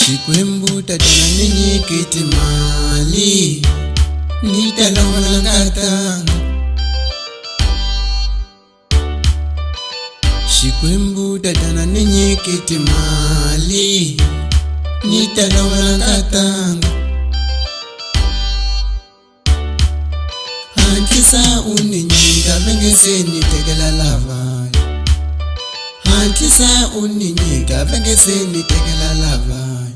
Xikwembu tatana ninyikiti mali nitalola ngatanga. Xikwembu tatana ninyikiti mali nitalola ngatanga. Hantlisa uninyika vengese nitekela lavaya. Hantlisa uninyika vengese nitekela lavaya.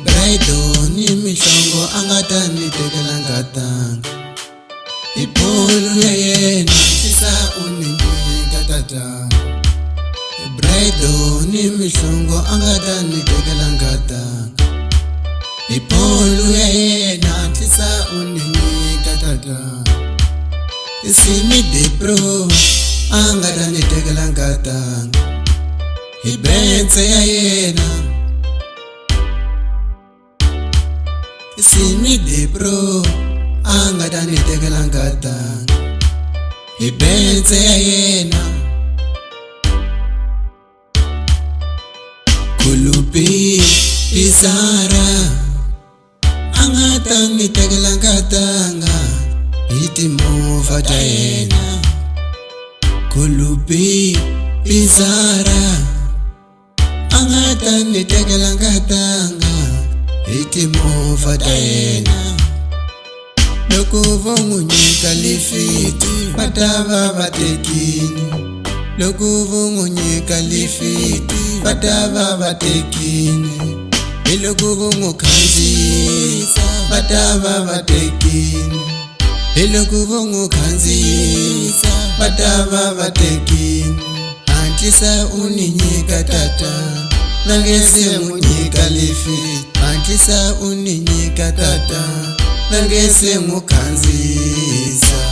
Braido ni mishongo angata nitekela ngatanga. Ipolu ya yena hantlisa uninyika tatana. Braido ni mishongo angata nitekela ngatanga. Ipolu ya yena hantlisa uninyika tatana. Isimi depro angata nitekela ngatanga. Ibense ya yena Isimi depro angata nitekela ngatanga. Ibense ya yena Kulupi Izara angata nitekela ngatanga. Itimova ta yena Kulupi Izara angata nitekela ngatanga. Itimova ta yena Loko vongunyika lifiti batava vatekini. Loko vongunyika lifiti batava vatekini. Loko vongukhandziyisa batava vatekini. Loko vongukhandziyisa batava vatekini. Hantlisa uninyika tatana vangese munyika lifiti. Hantlisa uninyika tatana vangese mukhandziyisa.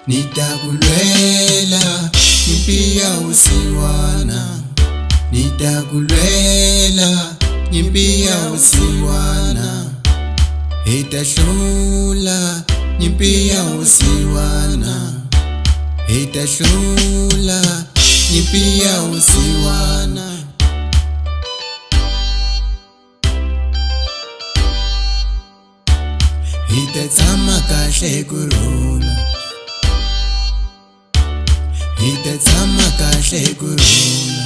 Nitakulwela nyimpi ya usiwana. Nitakulwela nyimpi ya usiwana. Itahlula nyimpi ya usiwana. Itahlula nyimpi ya usiwana. Itatshama kahle kurhula. Itatshama kahle kurhula.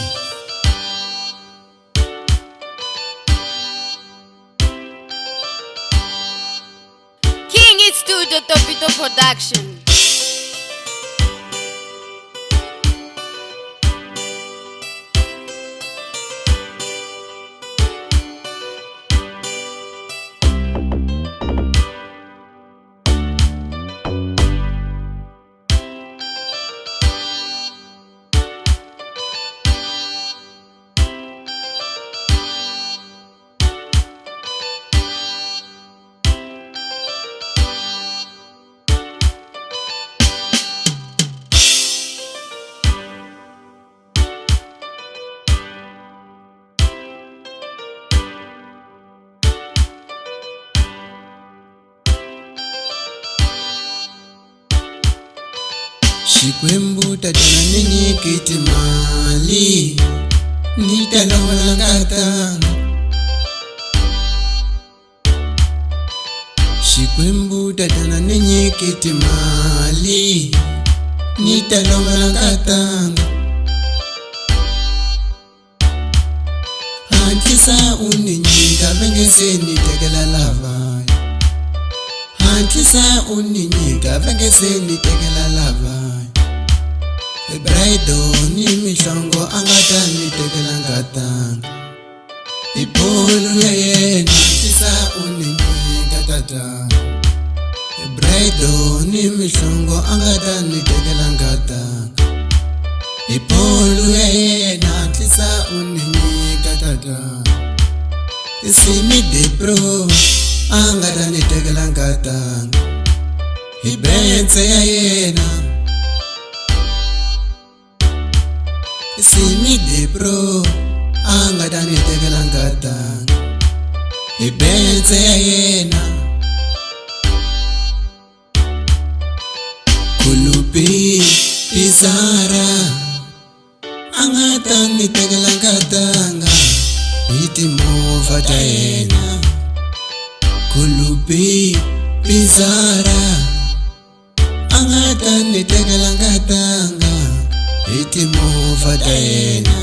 King It Studio Topito Production. Xikwembu tatana ninyikiti mali nitalola ngatanga. Xikwembu tatana ninyikiti mali nitalola ngatanga. Hantlisa uninyika vengese nitekela lavaya. Hantlisa uninyika vengese nitekela lavaya. Braido ni mishongo angata nitekela ngatanga. Ipolu ya yena hantlisa uninyika tatana. Braido ni mishongo angata nitekela ngatanga. Ipolu ya yena tlisa uninyika tata. Isimi de pro anga ta ni tekela nkatanga. Ibenze ya yena Isimi de pro anga ta ni tekela nkatanga. Ibenze ya yena Kulupi Izara anga ta ni tekela nkatanga. Iti mova ta yena Kulupi Izara anga ta ni tekela nkatanga. Iti mova ta yena